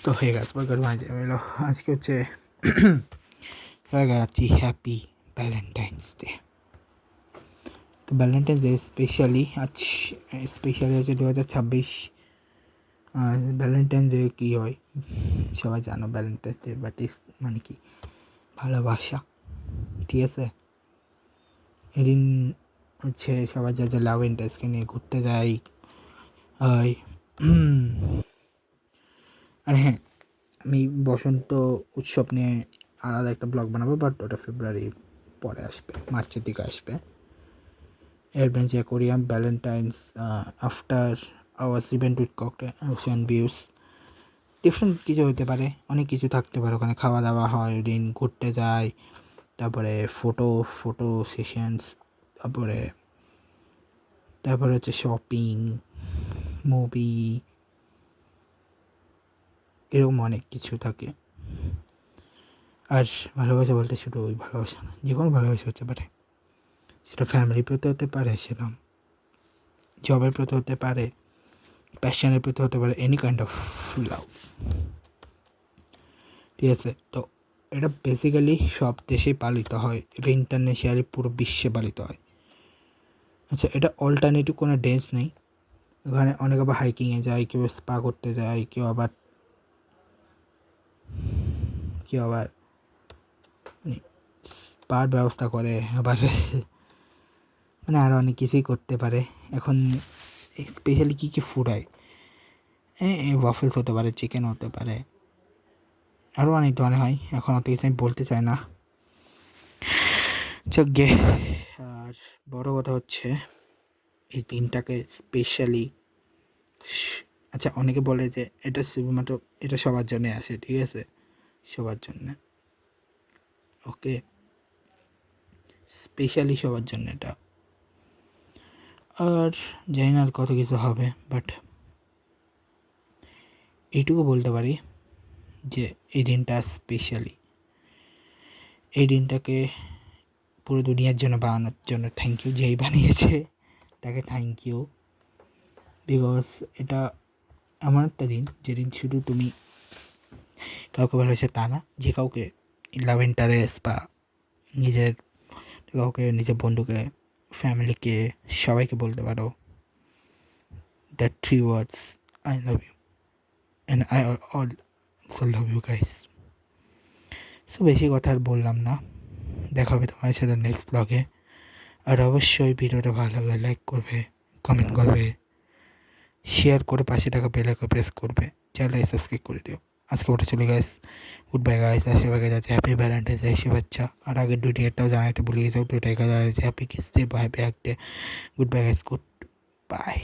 So hey guys welcome to my channel. আজকে হচ্ছে যাচ্ছি হ্যাপি ভ্যালেন্টাইন্স ডে। তো ভ্যালেন্টাইন্স ডে স্পেশালি হচ্ছে 2026। ভ্যালেন্টাইন্স ডে কী হয় সবাই জানো। ভ্যালেন্টাইন্স ডে মানে কি ভালোবাসা, ঠিক আছে। এদিন হচ্ছে সবাই যা লাভ ইন্টারেস্টকে নিয়ে ঘুরতে যায়। আর হ্যাঁ, আমি বসন্ত উৎসব নিয়ে আলাদা একটা ব্লগ বানাবো, বাট ওটা ফেব্রুয়ারি পরে আসবে, মার্চের দিকে আসবে। Adventure aquarium Valentine's after hours event with cocktail ocean views, different কিছু হতে পারে, অনেক কিছু থাকতে পারে। ওখানে খাওয়া দাওয়া হয়, দিন ঘুরতে যায়, তারপরে ফটো সেশনস, তারপরে হচ্ছে শপিং, মুভি, এরকম অনেক কিছু থাকে। আর ভালোবাসা বলতে শুধু ওই ভালোবাসা না, যে কোনো ভালোবাসা হতে পারে। সেটা ফ্যামিলির প্রতি হতে পারে, সেটা জবের প্রতি হতে পারে, প্যাশনের প্রতি হতে পারে, এনি কাইন্ড অফ লাভ, ঠিক আছে। তো এটা বেসিক্যালি সব দেশেই পালিত হয়, এটা ইন্টারন্যাশনালি পুরো বিশ্বে পালিত হয়। আচ্ছা, এটা অল্টারনেটিভ কোনো ডেন্স নেই। ওখানে অনেক আবার হাইকিংয়ে যায়, কেউ স্পা করতে যায়, কেউ আবার মানে স্পার ব্যবস্থা করে, আবার মানে আরও অনেক কিছুই করতে পারে। এখন স্পেশালি কী কী ফুড হয়, ওয়াফেলস হতে পারে, চিকেন হতে পারে, আরও অনেক ধরনের হয়। এখন অত কিছু আমি বলতে চাই না, গে। আর বড় কথা হচ্ছে এই দিনটাকে স্পেশালি, আচ্ছা অনেকে বলে যে এটা শুধুমাত্র এটা সবার জন্যে আসে, ঠিক আছে, সবার জন্যে, ওকে, স্পেশালি সবার জন্য এটা। আর জানি না আর কত কিছু হবে, বাট এইটুকু বলতে পারি যে এই দিনটা স্পেশালি, এই দিনটাকে পুরো দুনিয়ার জন্য বানানোর জন্য থ্যাংক ইউ, যেই বানিয়েছে তাকে থ্যাংক ইউ। বিকজ এটা এমন একটা দিন যেদিন শুধু তুমি কাউকে ভালোবাসে তা না, যে কাউকে লাভ ইন্টারেস্ট বা নিজের কাউকে, নিজের বন্ধুকে, ফ্যামিলিকে, সবাইকে বলতে পারো that 3 words, I love you and I also love you guys. So বেশি কথা আর বললাম না, দেখা হবে তোমার সাথে নেক্সট ব্লগে। আর অবশ্যই ভিডিওটা ভালো লাগলে লাইক করবে, কমেন্ট করবে, শেয়ার করে পাশে টাকা বেল আইকন প্রেস করবে, চ্যানেলটাকে সাবস্ক্রাইব করে দিও। আজকে ওটা চলে গাইস, গুড বাই গাইস। আশেপাশে যাচ্ছে হ্যাপি ভ্যালেন্টাইন্স ডে শুভেচ্ছা। আর আগের দুটি একটাও জানাইতে ভুলে গেছে, দুটাই কাজ হ্যাপি কিস ডে বা হ্যাপি এক day. Good bye guys, good bye.